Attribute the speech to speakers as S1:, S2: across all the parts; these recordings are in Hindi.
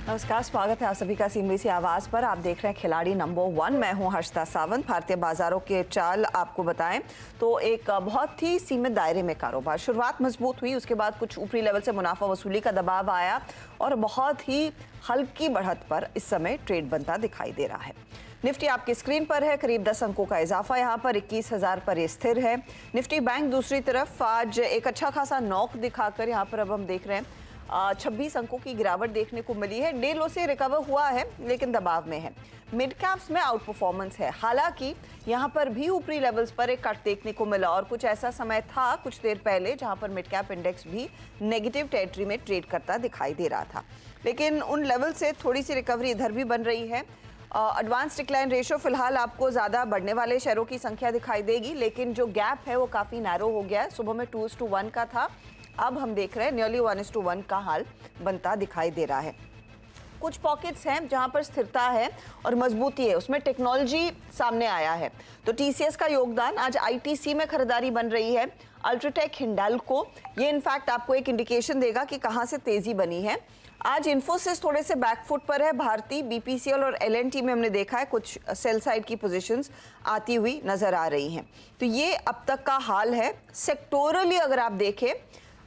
S1: नमस्कार, स्वागत है आप सभी का सीएनबीसी आवाज पर। आप देख रहे हैं खिलाड़ी नंबर 1। मैं हूं हर्षिता सावंत। भारतीय बाजारों के चाल आपको बताएं तो एक बहुत ही सीमित दायरे में कारोबार। शुरुआत मजबूत हुई, उसके बाद कुछ ऊपरी लेवल से मुनाफा वसूली का दबाव आया और बहुत ही हल्की बढ़त पर इस समय ट्रेड बनता दिखाई दे रहा है। निफ्टी आपकी स्क्रीन पर है, करीब 10 अंकों का इजाफा यहाँ पर 21,000 पर ये स्थिर है। निफ्टी बैंक दूसरी तरफ आज एक अच्छा खासा नॉक दिखाकर यहाँ पर अब हम देख रहे हैं 26 अंकों की गिरावट देखने को मिली है। डे लो से रिकवर हुआ है लेकिन दबाव में है। मिड कैप्स में आउट परफॉर्मेंस है, हालांकि यहां पर भी ऊपरी लेवल्स पर एक कट देखने को मिला और कुछ ऐसा समय था कुछ देर पहले जहां पर मिड कैप इंडेक्स भी नेगेटिव टेरिटरी में ट्रेड करता दिखाई दे रहा था, लेकिन उन लेवल से थोड़ी सी रिकवरी इधर भी बन रही है। एडवांस डिक्लाइन रेशियो फिलहाल आपको ज़्यादा बढ़ने वाले शेयरों की संख्या दिखाई देगी, लेकिन जो गैप है वो काफ़ी नैरो हो गया है। सुबह में 2:1 का था, अब हम देख रहे हैं नियरली 1:1 का हाल बनता दिखाई दे रहा है। कुछ पॉकेट्स हैं जहां पर स्थिरता है और मजबूती है, उसमें टेक्नोलॉजी सामने आया है। तो टीसीएस का योगदान, आज आईटीसी में खरीदारी बन रही है। अल्ट्राटेक, हिंडाल्को, ये इनफैक्ट आपको एक इंडिकेशन देगा कि कहां से तेजी बनी है। आज इन्फोसिस थोड़े से बैकफुट पर है। भारती, बीपीसीएल और एलएनटी में हमने देखा है कुछ सेल साइड की पोजीशंस आती हुई नजर आ रही हैं। तो ये अब तक का हाल है। सेक्टोरली अगर आप देखें,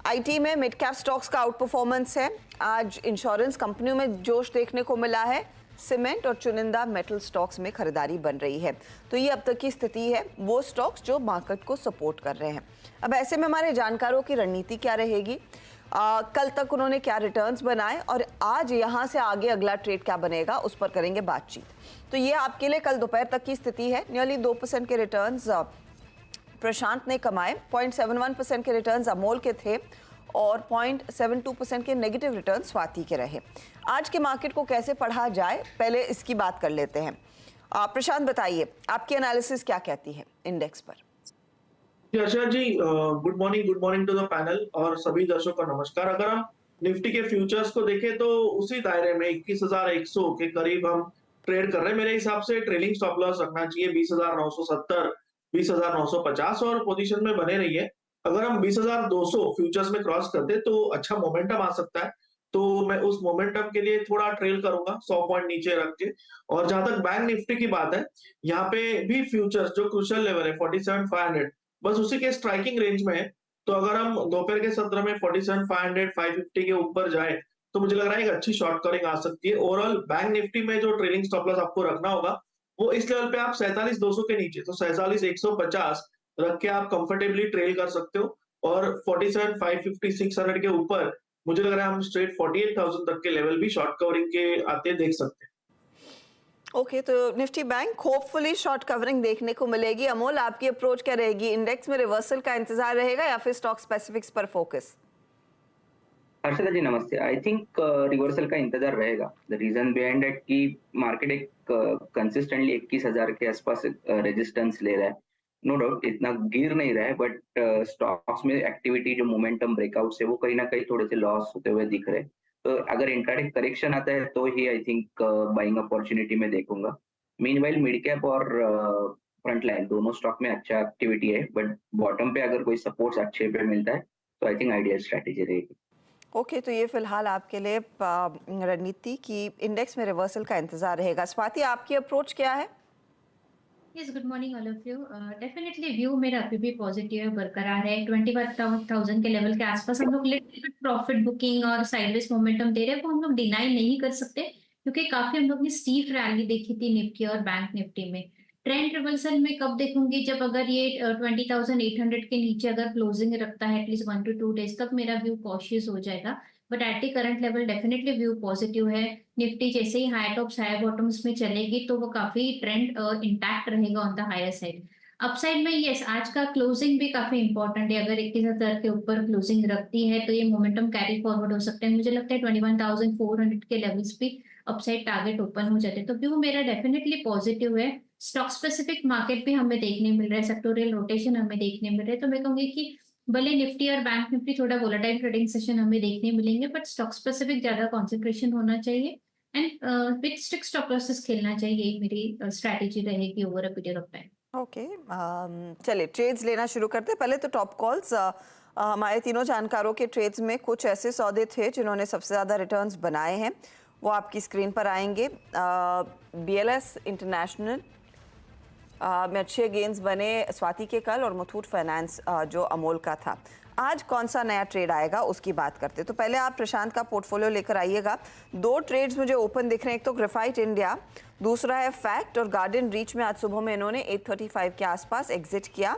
S1: आईटी में मिड कैप स्टॉक्स का आउट परफॉर्मेंस है। आज इंश्योरेंस कंपनियों में जोश देखने को मिला है। सीमेंट और चुनिंदा मेटल स्टॉक्स में खरीदारी बन रही है। तो ये अब तक की स्थिति है, वो स्टॉक्स जो मार्केट को सपोर्ट कर रहे हैं। अब ऐसे में हमारे जानकारों की रणनीति क्या रहेगी, कल तक उन्होंने क्या रिटर्न्स बनाए और आज यहाँ से आगे अगला ट्रेड क्या बनेगा, उस पर करेंगे बातचीत। तो ये आपके लिए कल दोपहर तक की स्थिति है। नियरली 2% के रिटर्न्स प्रशांत ने कमाए, 0.71% के रिटर्न्स अमोल के थे और 0.72% के नेगेटिव रिटर्न स्वाति के रहे। आज के मार्केट को कैसे पढ़ा जाए, पहले इसकी बात कर लेते हैं। प्रशांत बताइए, आपकी एनालिसिस क्या कहती है इंडेक्स पर?
S2: Arsha ji, good morning to the panel और सभी दर्शकों का नमस्कार। अगर हम निफ्टी के फ्यूचर्स को देखें तो उसी दायरे में 21,100 के करीब हम ट्रेड कर रहे हैं। मेरे हिसाब से ट्रेलिंग स्टॉप लॉस रखना चाहिए 20,970, 20,950 और पोजीशन में बने रहिए। अगर हम 20,200 फ्यूचर्स में क्रॉस करते तो अच्छा मोमेंटम आ सकता है, तो मैं उस मोमेंटम के लिए थोड़ा ट्रेल करूंगा 100 पॉइंट नीचे रख के। और जहां तक बैंक निफ्टी की बात है, यहाँ पे भी फ्यूचर्स जो क्रूशियल लेवल है 47,500, बस उसी के स्ट्राइकिंग रेंज में है। तो अगर हम दोपहर के सत्र में 47,500, 550 के ऊपर जाए तो मुझे लग रहा है एक अच्छी शॉर्ट कवरिंग आ सकती है। ओवरऑल बैंक निफ्टी में जो ट्रेलिंग स्टॉप लॉस आपको रखना होगा वो इस लेवल पे आप 47,200 के नीचे, तो 47,150 रख के आप कंफर्टेबली ट्रेल कर सकते हो। और 47,550, 600 के ऊपर मुझे लग रहा है हम स्ट्रेट 48,000 तक के लेवल भी शॉर्ट कवरिंग के आते देख सकते हैं।
S1: ओके, तो Nifty bank hopefully short covering देखने को मिलेगी। अमोल, आपकी अप्रोच क्या रहेगी? इंडेक्स में रिवर्सल का इंतजार रहेगा या फिर स्टॉक स्पेसिफिक्स पर फोकस?
S3: हर्षदा जी नमस्ते। आई थिंक रिवर्सल का इंतजार रहेगा। द रीजन बिहाइंड इट कि मार्केट एक कंसिस्टेंटली 21,000 के आसपास रेजिस्टेंस ले रहा है। नो डाउट इतना गिर नहीं रहा है, बट स्टॉक्स में एक्टिविटी जो मोमेंटम ब्रेकआउट से वो कहीं ना कहीं थोड़े से लॉस होते हुए दिख रहे हैं। तो अगर इंट्राडे करेक्शन आता है तो ही आई थिंक बाइंग अपॉर्चुनिटी में देखूंगा। मीनवाइल मिड कैप और फ्रंट लाइन दोनों स्टॉक में अच्छा एक्टिविटी है, बट बॉटम पे अगर कोई सपोर्ट अच्छे पे मिलता है तो आई थिंक आइडियल स्ट्रेटेजी रहेगी।
S1: ओके, तो ये फिलहाल आपके लिए रणनीति की इंडेक्स में रिवर्सल का इंतजार रहेगा। स्वाति, आपकी अप्रोच क्या है?
S4: Yes, good morning all of you. Definitely view मेरा अभी भी पॉजिटिव है, बरकरार है। 21,000 के लेवल के आसपास हम लोग प्रॉफिट बुकिंग और साइडवेज मोमेंटम दे रहे हैं, वो हम लोग डिनाई नहीं कर सकते, क्योंकि काफी हम लोग ने स्टीफ रैली देखी थी निफ्टी और बैंक निफ्टी में। ट्रेंड रिवर्सल में कब देखूंगी? जब अगर ये 20,800 के नीचे अगर क्लोजिंग रखता है एटलीस्ट 1 to 2 डेज तक, मेरा व्यू कॉशियस हो जाएगा। But at the current level definitely view positive है। निफ्टी जैसे ही हाई टॉप्स हाई बॉटम्स में चलेगी तो वो काफी ट्रेंड इंटैक्ट रहेगा on the higher side. Upside में यस, आज का क्लोजिंग भी काफी इंपॉर्टेंट है। अगर 21,000 के ऊपर क्लोजिंग रखती है तो ये मोमेंटम कैरी फॉरवर्ड हो सकता है। मुझे लगता है 21,400 के लेवल्स भी अपसाइड टारगेट ओपन हो जाते हैं। तो व्यू मेरा डेफिनेटली पॉजिटिव है। स्टॉक स्पेसिफिक मार्केट भी हमें देखने मिल रहा है, सेक्टोरियल रोटेशन हमें देखने मिल रहा है। तो मैं कहूंगी कि भले निफ्टी और बैंक निफ्टी थोड़ा वोलेटाइल ट्रेडिंग सेशन हमें देखने मिलेंगे, बट स्टॉक स्पेसिफिक ज्यादा कॉन्सेंट्रेशन होना चाहिए and with strict stop losses खेलना चाहिए। यही मेरी स्ट्रैटेजी रहेगी over a period of time.
S1: Okay, चलिए ट्रेड्स लेना शुरू करते हैं। पहले तो टॉप कॉल्स। हमारे तीनों जानकारों के ट्रेड्स में कुछ ऐसे सौदे थे जिन्होंने सबसे ज़्यादा रिटर्न्स बनाए हैं वो आपकी स्क्रीन पर आएंगे। BLS इंटरनेशनल में अच्छे गेंस बने स्वाति के कल, और मुथूट फाइनेंस जो अमोल का था। आज कौन सा नया ट्रेड आएगा उसकी बात करते हैं। तो पहले आप प्रशांत का पोर्टफोलियो लेकर आइएगा। 2 ट्रेड्स मुझे ओपन दिख रहे हैं, एक तो ग्रेफाइट इंडिया, दूसरा है फैक्ट और गार्डन रीच में आज सुबह में इन्होंने 8:35 के आसपास एग्जिट किया,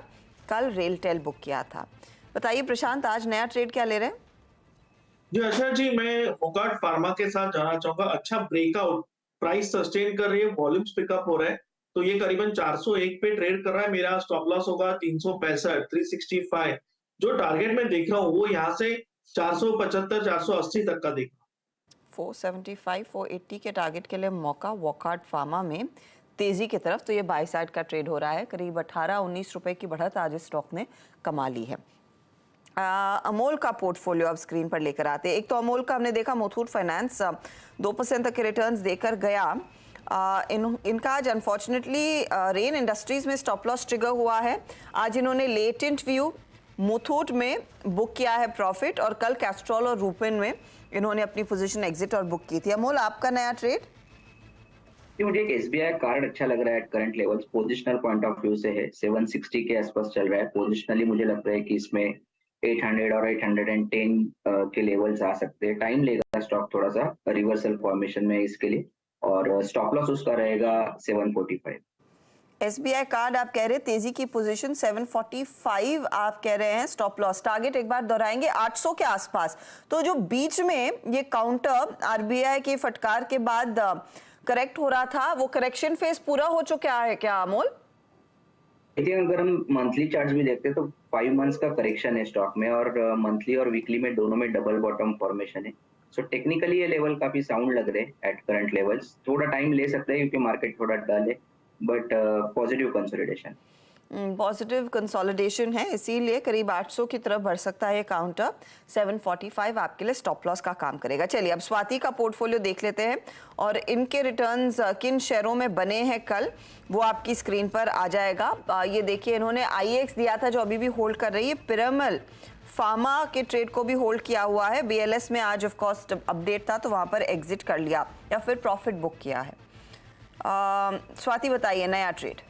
S1: कल रेलटेल बुक किया था। बताइए प्रशांत, आज नया ट्रेड क्या ले रहे हैं?
S2: जी अच्छा जी, मैं वोकार्ड फार्मा के साथ जाना चाहूंगा। अच्छा ब्रेकआउट, प्राइस सस्टेन कर रही है, वॉल्यूम्स पिकअप हो रहे हैं, तो ये करीबन 401 पे ट्रेड कर रहा है। मेरा स्टॉप लॉस होगा 365, 365। जो टारगेट मैं देख रहा हूँ वो यहाँ से 475, 480 तक का देख रहा हूँ।
S1: 475, 480 के टारगेट के लिए मौका वोकार्ड फार्मा में तेजी की तरफ। तो ये बाई साइड का ट्रेड हो रहा है, करीब 18-19 रुपए की बढ़त आज इस स्टॉक ने कमा ली है। अमोल का पोर्टफोलियो अब स्क्रीन पर लेकर आते हैं। एक तो अमोल का हमने देखा, मुथूट फाइनेंस 2% तक के रिटर्न्स देकर गया। इनका आज अनफॉर्चुनेटली रेन इंडस्ट्रीज में स्टॉप लॉस ट्रिगर हुआ है। आज इन्होंने लेटेंट व्यू मुथूट में बुक किया है प्रॉफिट, और कल कैस्ट्रॉल और रूपिन में इन्होंने अपनी पोजीशन एग्जिट और बुक की थी। अमोल, आपका नया ट्रेड?
S3: मुझे एक एसबीआई कार्ड अच्छा लग रहा है at current levels, positional point of view से है, 760 के आसपास चल रहा है। पोजिशनली मुझे लगता है कि इसमें 800 और 810 के लेवल्स आ सकते हैं। टाइम लेगा स्टॉक थोड़ा सा रिवर्सल फॉर्मेशन में इसके लिए, और स्टॉप लॉस उसका रहेगा 745।
S1: SBI कार्ड आप कह रहे हैं तेजी की पोजीशन 745 आप कह रहे हैं, स्टॉप लॉस टारगेट एक बार दोहराएंगे 800 के आसपास। तो जो बीच में ये काउंटर RBI के फटकार के बाद करेक्ट हो रहा था, वो करेक्शन फेज पूरा हो चुका है क्या अमोल?
S3: देखिए, अगर हम मंथली चार्ट्स भी देखते हैं तो 5 मंथ्स का करेक्शन है स्टॉक में, और मंथली और वीकली में दोनों में डबल बॉटम फॉर्मेशन है। सो टेक्निकली ये लेवल काफी साउंड लग रहे हैं एट करंट लेवल्स। थोड़ा टाइम ले सकते हैं क्योंकि मार्केट थोड़ा डल है, but positive consolidation.
S1: Positive consolidation है, इसीलिए करीब 800 की तरफ बढ़ सकता है काउंटर। 745 आपके लिए स्टॉप लॉस का काम करेगा। चलिए अब स्वाति का पोर्टफोलियो देख लेते हैं, और इनके रिटर्न्स किन शेयरों में बने हैं कल, वो आपकी स्क्रीन पर आ जाएगा। ये देखिए, इन्होंने IEX दिया था जो अभी भी होल्ड कर रही है, पिरामल फार्मा के ट्रेड को भी होल्ड किया हुआ है। BLS में आज ऑफ कोर्स अपडेट था तो वहां पर एग्जिट कर लिया या फिर प्रॉफिट बुक किया है। स्वाति बताइए नया ट्रेड।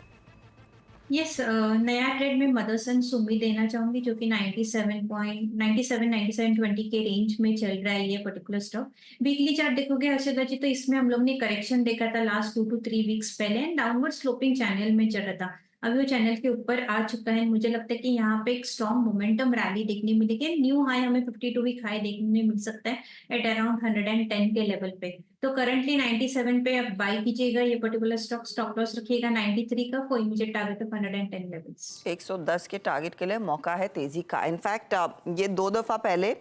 S4: यस, नया ट्रेड में मदरसन सुमी देना चाहूंगी, जो कि 97.97-9720 के रेंज में चल रहा है ये पर्टिकुलर स्टॉक। वीकली चार्ट देखोगे हर्षदा जी, तो इसमें हम लोग ने करेक्शन देखा था लास्ट 2 to 3 वीक्स पहले, एंड डाउनवर्ड स्लोपिंग चैनल में चल रहा था। अभी वो चैनल के ऊपर आ चुका है। मुझे लगता है कि यहाँ पे एक स्ट्रॉन्ग मोमेंटम रैली देखने मिलेगी। न्यू हाई हमें 52 वीक हाई देखने मिल सकता है एट अराउंड 110 के लेवल पे। तो करंटली 97 पे आप बाई कीजिएगा ये पर्टिकुलर स्टॉक। स्टॉप लॉस रखिएगा 93 का, for immediate target of 110 levels.
S1: 110 के टारगेट के लिए मौका है तेजी का। इनफैक्ट ये 2 दफा पहले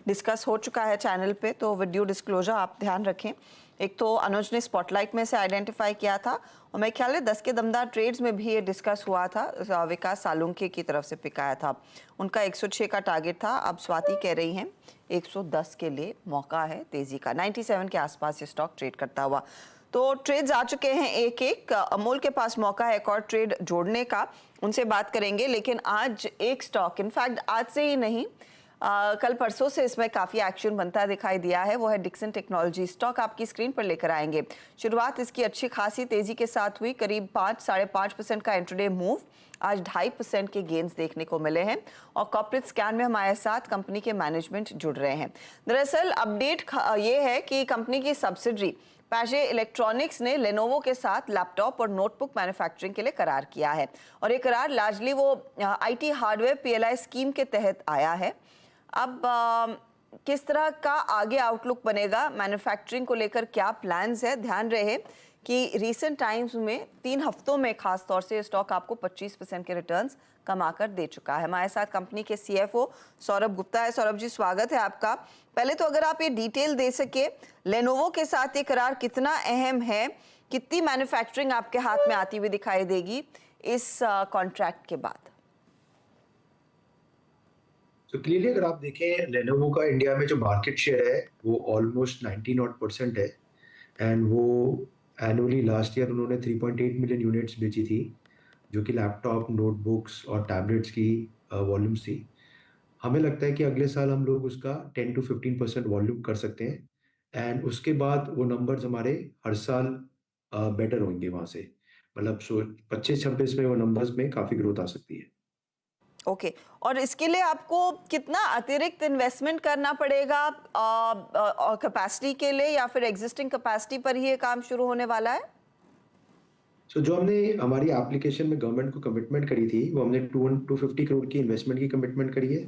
S1: डिस्कस हो चुका है चैनल पे, तो विद ड्यू डिस्क्लोजर आप ध्यान रखें। एक तो अनुज ने स्पॉटलाइट में से आइडेंटिफाई किया था, और मैं ख्याल है 10 के दमदार ट्रेड्स में भी ये डिस्कस हुआ था, विकास सालुंके की तरफ से पिकाया था। उनका 106 का टारगेट था। अब स्वाति कह रही हैं 110 के लिए मौका है तेजी का। 97 के आसपास ये स्टॉक ट्रेड करता हुआ। तो ट्रेड्स आ चुके हैं एक एक। अमोल के पास मौका है एक और ट्रेड जोड़ने का, उनसे बात करेंगे। लेकिन आज एक स्टॉक, इनफैक्ट आज से ही नहीं, कल परसों से इसमें काफ़ी एक्शन बनता दिखाई दिया है, वो है डिक्सन टेक्नोलॉजी। स्टॉक आपकी स्क्रीन पर लेकर आएंगे। शुरुआत इसकी अच्छी खासी तेजी के साथ हुई, करीब 5-5.5% का इंट्राडे मूव। आज 2.5% के गेंस देखने को मिले हैं, और कॉर्पोरेट स्कैन में हमारे साथ कंपनी के मैनेजमेंट जुड़ रहे हैं। दरअसल अपडेट ये है कि कंपनी की सब्सिडरी पैजे इलेक्ट्रॉनिक्स ने लेनोवो के साथ लैपटॉप और नोटबुक मैन्युफैक्चरिंग के लिए करार किया है, और ये करार लार्जली वो IT हार्डवेयर PLI स्कीम के तहत आया है। अब किस तरह का आगे आउटलुक बनेगा, मैन्युफैक्चरिंग को लेकर क्या प्लान्स है? ध्यान रहे कि रीसेंट टाइम्स में 3 हफ्तों में खास तौर से स्टॉक आपको 25% के रिटर्न्स कमाकर दे चुका है। हमारे साथ कंपनी के CFO सौरभ गुप्ता है। सौरभ जी, स्वागत है आपका। पहले तो अगर आप ये डिटेल दे सके, लेनोवो के साथ ये करार कितना अहम है, कितनी मैन्युफैक्चरिंग आपके हाथ में आती हुई दिखाई देगी इस कॉन्ट्रैक्ट के बाद?
S5: तो क्लियरली अगर आप देखें, लेनोवो का इंडिया में जो मार्केट शेयर है वो ऑलमोस्ट 90% है, एंड वो एनुअली लास्ट ईयर उन्होंने 3.8 मिलियन यूनिट्स बेची थी, जो कि लैपटॉप, नोटबुक्स और टैबलेट्स की वॉल्यूम्स थी। हमें लगता है कि अगले साल हम लोग उसका 10 to 15% वॉल्यूम कर सकते हैं, एंड उसके बाद वो नंबर्स हमारे हर साल बेटर होंगे वहाँ से, मतलब 25-26 में वो नंबर्स में काफ़ी ग्रोथ आ सकती है।
S1: ओके। और इसके लिए आपको कितना अतिरिक्त इन्वेस्टमेंट करना पड़ेगा कैपेसिटी के लिए, या फिर एग्जिस्टिंग कैपेसिटी पर ही ये काम शुरू होने वाला है?
S5: सो जो हमने हमारी एप्लीकेशन में गवर्नमेंट को कमिटमेंट करी थी, वो हमने 250 करोड़ की इन्वेस्टमेंट की कमिटमेंट करी है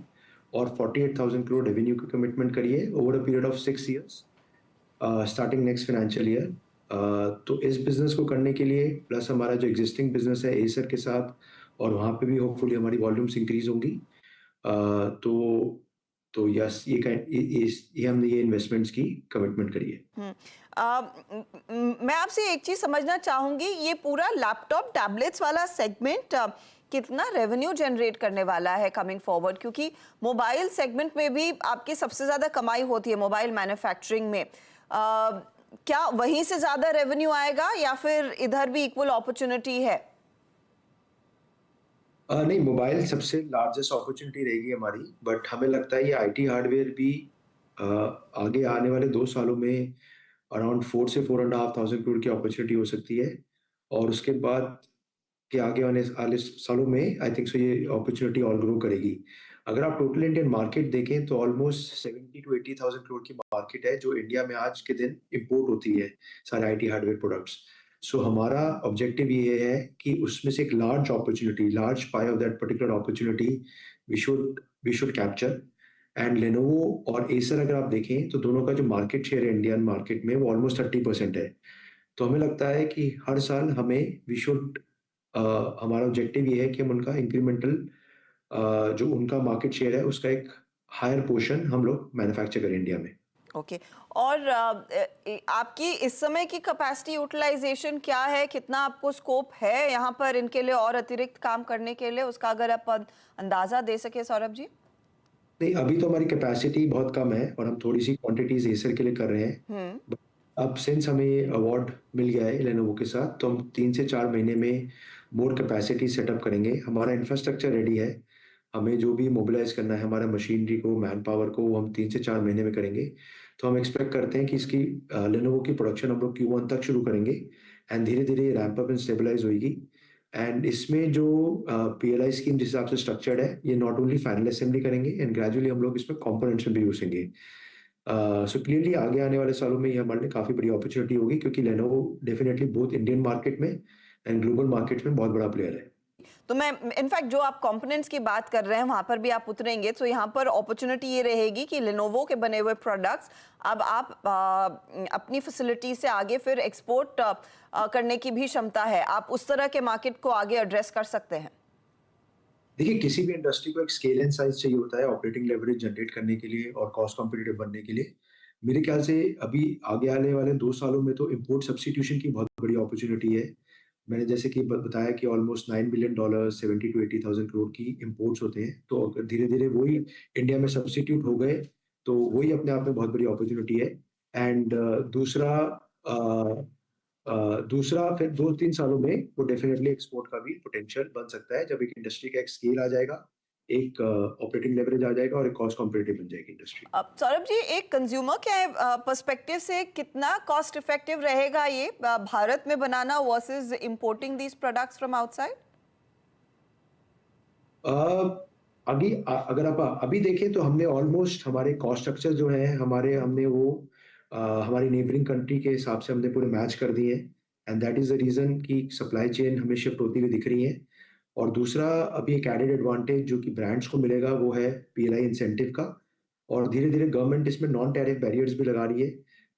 S5: और 48,000 करोड़ रेवेन्यू की कमिटमेंट करी है over a period of 6 years starting next financial year. तो इस बिजनेस को करने के लिए प्लस हमारा जो एग्जिस्टिंग बिजनेस है एसर के साथ, और वहाँ पे भी होपफुली हमारी वॉल्यूम्स इंक्रीज होंगी। तो यस, ये हमने ये इन्वेस्टमेंट्स की कमिटमेंट करी है।
S1: मैं आपसे एक चीज समझना चाहूंगी, ये पूरा लैपटॉप टैबलेट्स वाला सेगमेंट कितना रेवेन्यू जनरेट करने वाला है कमिंग फॉरवर्ड, क्योंकि मोबाइल सेगमेंट में भी आपकी सबसे ज्यादा कमाई होती है मोबाइल मैन्युफैक्चरिंग में। क्या वहीं से ज्यादा रेवेन्यू आएगा या फिर इधर भी इक्वल अपॉर्चुनिटी है?
S5: नहीं, मोबाइल सबसे लार्जेस्ट अपॉर्चुनिटी रहेगी हमारी, बट हमें लगता है ये आईटी हार्डवेयर भी आगे आने वाले 2 सालों में अराउंड 4 से 4,500 करोड़ की अपॉर्चुनिटी हो सकती है, और उसके बाद के आगे आने वाले सालों में आई थिंक सो ये अपॉर्चुनिटी और ग्रो करेगी। अगर आप टोटल इंडियन मार्केट देखें तो ऑलमोस्ट 70 टू 80,000 करोड़ की मार्केट है जो इंडिया में आज के दिन इंपोर्ट होती है, सारे आईटी हार्डवेयर प्रोडक्ट्स। सो हमारा ऑब्जेक्टिव ये है कि उसमें से एक large opportunity, large pie of that particular opportunity we should capture. And Lenovo और एसर अगर आप देखें तो दोनों का जो मार्केट शेयर है इंडियन मार्केट में वो ऑलमोस्ट 30% है। तो हमें लगता है कि हर साल हमें वी शुड हमारा ऑब्जेक्टिव ये है कि हम उनका इंक्रीमेंटल जो उनका मार्केट शेयर है उसका एक हायर पोर्शन हम लोग मैन्युफैक्चर करें इंडिया में।
S1: ओके। और आपकी इस समय की कैपेसिटी यूटिलाइजेशन क्या है? कितना आपको स्कोप है यहाँ पर इनके लिए और अतिरिक्त काम करने के लिए, उसका अगर आप अंदाजा दे सके सौरभ जी।
S5: नहीं, अभी तो हमारी कैपेसिटी बहुत कम है और हम थोड़ी सी क्वांटिटीज एसर के लिए कर रहे हैं।
S1: हम्म।
S5: अब सिंस हमें ये अवार्ड मिल गया है लेनोवो के साथ, तो हम 3 से 4 महीने में मोर कैपेसिटी सेटअप करेंगे। हमारा इंफ्रास्ट्रक्चर रेडी है, हमें जो भी मोबिलाइज करना है हमारा मशीनरी को, मैन पावर को, वो हम 3 से 4 महीने में करेंगे। तो हम एक्सपेक्ट करते हैं कि इसकी लेनोवो की प्रोडक्शन हम लोग Q1 तक शुरू करेंगे एंड धीरे धीरे रैंप अप एंड स्टेबलाइज होगी। एंड इसमें जो पीएलआई स्कीम जिस हिसाब से स्ट्रक्चर्ड है, ये नॉट ओनली फाइनल असेंबली करेंगे एंड ग्रेजुअली हम लोग इसमें कंपोनेंट्स में भी घुसेंगे। सो क्लियरली आगे आने वाले सालों में ये हमारे लिए काफ़ी बड़ी अपॉर्चुनिटी होगी, क्योंकि Lenovo definitely both Indian market में एंड ग्लोबल मार्केट में बहुत बड़ा प्लेयर है।
S1: तो मैं इनफैक्ट जो आप कंपोनेंट्स की बात कर रहे हैं वहां पर भी आप उतरेंगे, तो यहाँ पर अपॉर्चुनिटी ये रहेगी कि लेनोवो के बने हुए प्रोडक्ट्स अब आप अपनी फैसिलिटी से आगे फिर एक्सपोर्ट करने की भी क्षमता है, आप उस तरह के मार्केट को आगे एड्रेस कर सकते हैं।
S5: देखिए, किसी भी इंडस्ट्री को एक स्केल एंड साइज चाहिए होता है ऑपरेटिंग लेवरेज जनरेट करने के लिए और कॉस्ट कॉम्पिटिटिव बनने के लिए। मेरे ख्याल से अभी आगे आने वाले 2 सालों में तो इंपोर्ट सब्स्टिट्यूशन की बहुत बड़ी अपॉर्चुनिटी है। मैंने जैसे कि बताया कि ऑलमोस्ट $9 बिलियन 70 टू 80,000 करोड़ की इंपोर्ट्स होते हैं। तो अगर धीरे-धीरे वही इंडिया में सब्स्टिट्यूट हो गए, तो वही अपने आप में बहुत बड़ी अपॉर्चुनिटी है। एंड अ, दूसरा फिर 2-3 सालों में वो डेफिनेटली एक्सपोर्ट का भी पोटेंशियल बन सकता है, जब एक इंडस्ट्री का एक स्केल आ जाएगा, एक ऑपरेटिंग लेवरेज आ जाएगा और एक कॉस्ट कॉम्पिटिटिव बन जाएगी इंडस्ट्री।
S1: अब सौरभ जी, एक कंज्यूमर के पर्सपेक्टिव से कितना कॉस्ट इफेक्टिव रहेगा ये भारत में बनाना versus importing these products from outside?
S5: अगर आप अभी देखें तो हमने ऑलमोस्ट हमारे कॉस्ट स्ट्रक्चर जो है हमने वो हमारी नेबरिंग कंट्री के हिसाब से हमने पूरे मैच कर दिए हैं and that is the reason कि सप्लाई चेन हमें शिफ्ट होती हुई दिख रही है। और दूसरा अभी एक एडेड एडवांटेज जो कि ब्रांड्स को मिलेगा वो है पीएलआई इंसेंटिव का, और धीरे धीरे गवर्नमेंट इसमें नॉन टैरिफ बैरियर्स भी लगा रही है,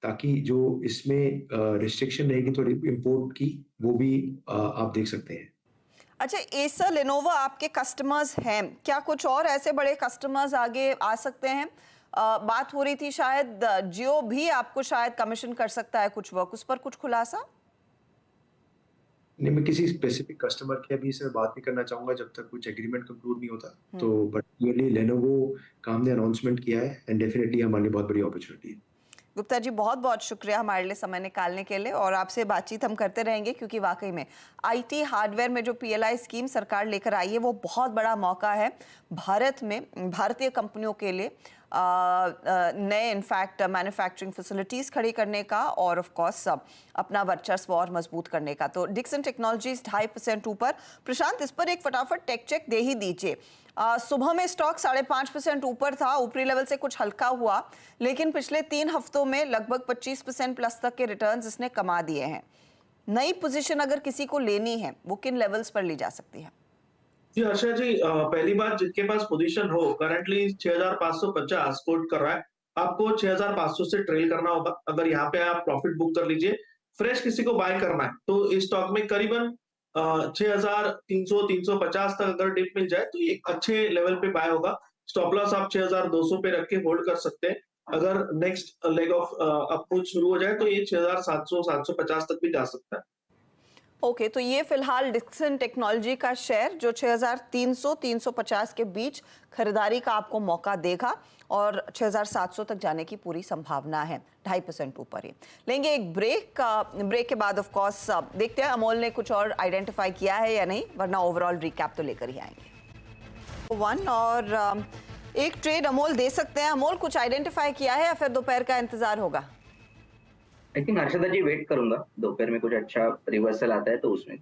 S5: ताकि जो इसमें रिस्ट्रिक्शन रहेगी थोड़ी इंपोर्ट की, वो भी आप देख सकते हैं।
S1: अच्छा, एसर लेनोवो आपके कस्टमर्स हैं, क्या कुछ और ऐसे बड़े कस्टमर्स आगे आ सकते हैं? बात हो रही थी शायद जियो भी आपको शायद कमीशन कर सकता है कुछ वर्क, उस पर कुछ खुलासा?
S5: नहीं, मैं किसी स्पेसिफिक कस्टमर की अभी इसमें बात नहीं करना चाहूंगा जब तक कुछ एग्रीमेंट कंक्लूड नहीं होता। तो बट क्लियरली लेनोवो का हमने अनाउंसमेंट किया है एंड डेफिनेटली हमारे लिए बहुत बड़ी अपॉर्चुनिटी है।
S1: गुप्ता जी, बहुत बहुत शुक्रिया हमारे लिए समय निकालने के लिए, और आपसे बातचीत हम करते रहेंगे, क्योंकि वाकई में आईटी हार्डवेयर में जो पीएलआई स्कीम सरकार लेकर आई है वो बहुत बड़ा मौका है भारत में भारतीय कंपनियों के लिए नए इनफैक्ट मैन्युफैक्चरिंग फैसिलिटीज़ खड़ी करने का और ऑफ कोर्स अपना वर्चस्व और मजबूत करने का। तो डिक्सन टेक्नोलॉजीज 2.5% ऊपर। प्रशांत, इस पर एक फटाफट टेक चेक दे ही दीजिए। सुबह में स्टॉक 5.5% ऊपर था, ऊपरी लेवल से कुछ हल्का हुआ, लेकिन पिछले 3 हफ्तों में लगभग 25% प्लस तक के रिटर्न्स इसने कमा दिए हैं। नई पोजीशन अगर किसी को लेनी है वो किन लेवल्स पर ली जा सकती है?
S2: जी हर्षा जी, पहली बात, जिनके पास पोजीशन हो, करंटली 6550 कोट कर रहा है, आपको 6500 से ट्रेल करना होगा। अगर यहाँ पे आप प्रॉफिट बुक कर लीजिए। फ्रेश किसी को बाय करना है तो इस स्टॉक में करीबन 6300 350 तक अगर डिप मिल जाए तो ये एक अच्छे लेवल पे बाय होगा। स्टॉप लॉस आप 6200 पे रख के होल्ड कर सकते हैं। अगर नेक्स्ट लेग ऑफ अप्रोच शुरू हो जाए तो ये 6700 750 तक भी जा सकता है।
S1: ओके, तो ये फिलहाल डिक्सन टेक्नोलॉजी का शेयर जो 6300 350 के बीच खरीदारी का आपको मौका देगा और 6700 तक जाने की पूरी संभावना है, 2.5% ऊपर ही। लेंगे एक ब्रेक। ब्रेक के बाद ऑफ कोर्स देखते हैं अमोल ने कुछ और आइडेंटिफाई किया है या नहीं, वरना ओवरऑल रिकैप तो लेकर ही आएंगे। वन और एक ट्रेड अमोल दे सकते हैं। अमोल, कुछ आइडेंटिफाई किया है या फिर दोपहर का इंतजार होगा?
S3: I think Harshada ji wait करूंगा, दोपहर में कुछ अच्छा रिवर्सल आता है तो उसमें।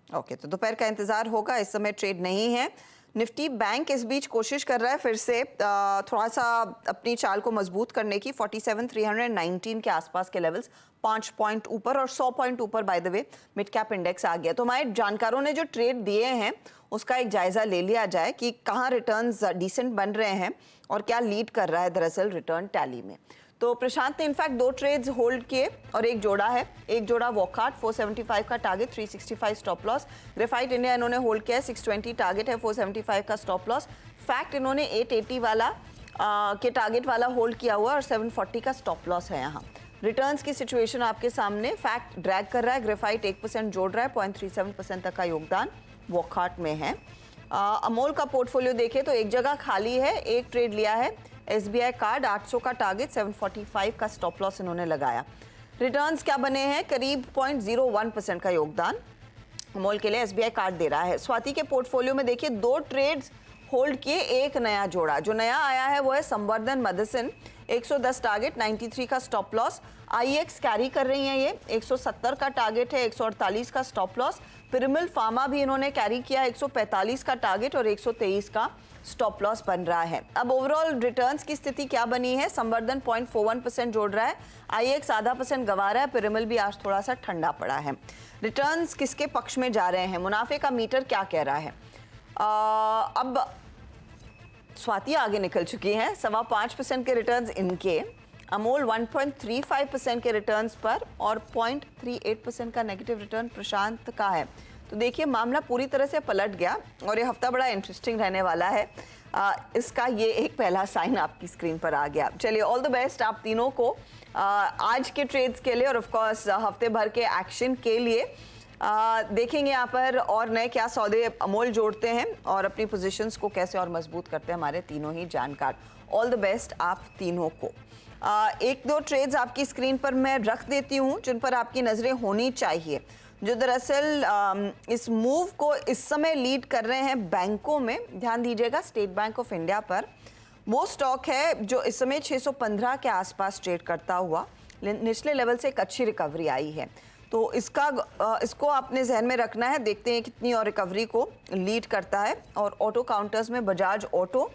S1: ओके, तो दोपहर का इंतजार होगा, इस समय ट्रेड नहीं है। निफ्टी बैंक इस बीच कोशिश कर रहा है फिर से थोड़ा सा अपनी चाल को मजबूत करने की। 47,319 के आसपास के लेवल्स, 5 पॉइंट ऊपर और 100 पॉइंट ऊपर by the way mid cap index आ गया। तो हमारे जानकारों ने जो ट्रेड दिए हैं उसका एक जायजा ले लिया जाए कि कहाँ रिटर्न्स डिसेंट बन रहे हैं और क्या लीड कर रहा है दरअसल रिटर्न टैली में। तो प्रशांत ने इनफैक्ट 2 ट्रेड्स होल्ड किए और एक जोड़ा है। एक जोड़ा वॉकहार्ट 475 का target, 365 stop loss. Graphite India इन्होंने होल्ड किया है, 620 टारगेट है, 475 का स्टॉप लॉस। फैक्ट इन्होंने 880 वाला के टारगेट वाला होल्ड किया हुआ और 740 का स्टॉप लॉस है यहाँ। रिटर्न्स की सिचुएशन आपके सामने। फैक्ट ड्रैग कर रहा है, ग्रेफाइट 1% जोड़ रहा है, 0.37% तक का योगदान वॉकहार्ट में है। अमोल का पोर्टफोलियो देखें तो एक जगह खाली है, एक ट्रेड लिया है SBI कार्ड, 800 का टारगेट, 745 का स्टॉप लॉस इन्होंने लगाया। रिटर्न्स क्या बने हैं? करीब 0.01% का योगदान अमोल के लिए SBI कार्ड दे रहा है। स्वाति के पोर्टफोलियो में देखिए 2 ट्रेड्स होल्ड किए, एक नया जोड़ा। जो नया आया है वो है संवर्धन मेडिसिन, 110 टारगेट, 93 का स्टॉप लॉस। IEX कैरी कर रही हैं ये, 170 का टारगेट है, 148 का स्टॉप लॉस। पिरामिल फार्मा भी इन्होंने कैरी किया, 145 का टारगेट और 123 का स्टॉप लॉस बन रहा है। अब ओवरऑल रिटर्न्स की स्थिति क्या बनी है? संवर्धन 0.41% जोड़ रहा है, IEX आधा % गंवा रहा है, पिरामिल भी आज थोड़ा सा ठंडा पड़ा है। रिटर्न्स किसके पक्ष में जा रहे हैं? मुनाफे का मीटर क्या कह रहा है? अब स्वाति आगे निकल चुकी हैं, 5.25% के रिटर्न्स इनके। अमोल 1.35% के रिटर्न्स पर और 0.38% का नेगेटिव रिटर्न प्रशांत का है। तो देखिए मामला पूरी तरह से पलट गया और ये हफ्ता बड़ा इंटरेस्टिंग रहने वाला है। इसका ये एक पहला साइन आपकी स्क्रीन पर आ गया। चलिए, ऑल द बेस्ट आप तीनों को आज के ट्रेड्स के लिए और ऑफ कोर्स हफ्ते भर के एक्शन के लिए। देखेंगे यहाँ पर और नए क्या सौदे अमोल जोड़ते हैं और अपनी पोजीशंस को कैसे और मजबूत करते हैं हमारे तीनों ही जानकार। ऑल द बेस्ट आप तीनों को। 1-2 ट्रेड्स आपकी स्क्रीन पर मैं रख देती हूँ जिन पर आपकी नज़रें होनी चाहिए, जो दरअसल इस मूव को इस समय लीड कर रहे हैं बैंकों में। ध्यान दीजिएगा स्टेट बैंक ऑफ इंडिया पर। वो स्टॉक है जो इस समय 615 के आसपास ट्रेड करता हुआ निचले लेवल से एक अच्छी रिकवरी आई है। तो इसको आपने जहन में रखना है। देखते हैं कितनी और रिकवरी को लीड करता है। और ऑटो काउंटर्स में बजाज ऑटो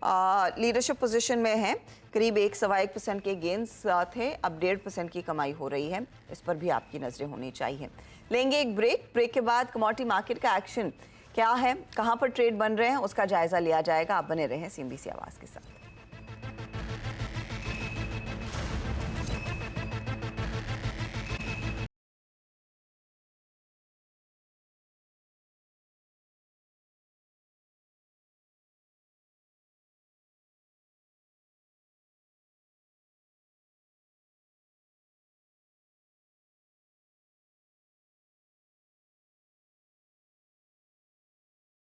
S1: लीडरशिप पोजीशन में है, करीब 1.25% के गेंस थे, अब 1.5% की कमाई हो रही है। इस पर भी आपकी नजरें होनी चाहिए। लेंगे एक ब्रेक के बाद कमोडिटी मार्केट का एक्शन क्या है, कहां पर ट्रेड बन रहे हैं, उसका जायजा लिया जाएगा। आप बने रहें CNBC आवाज के साथ।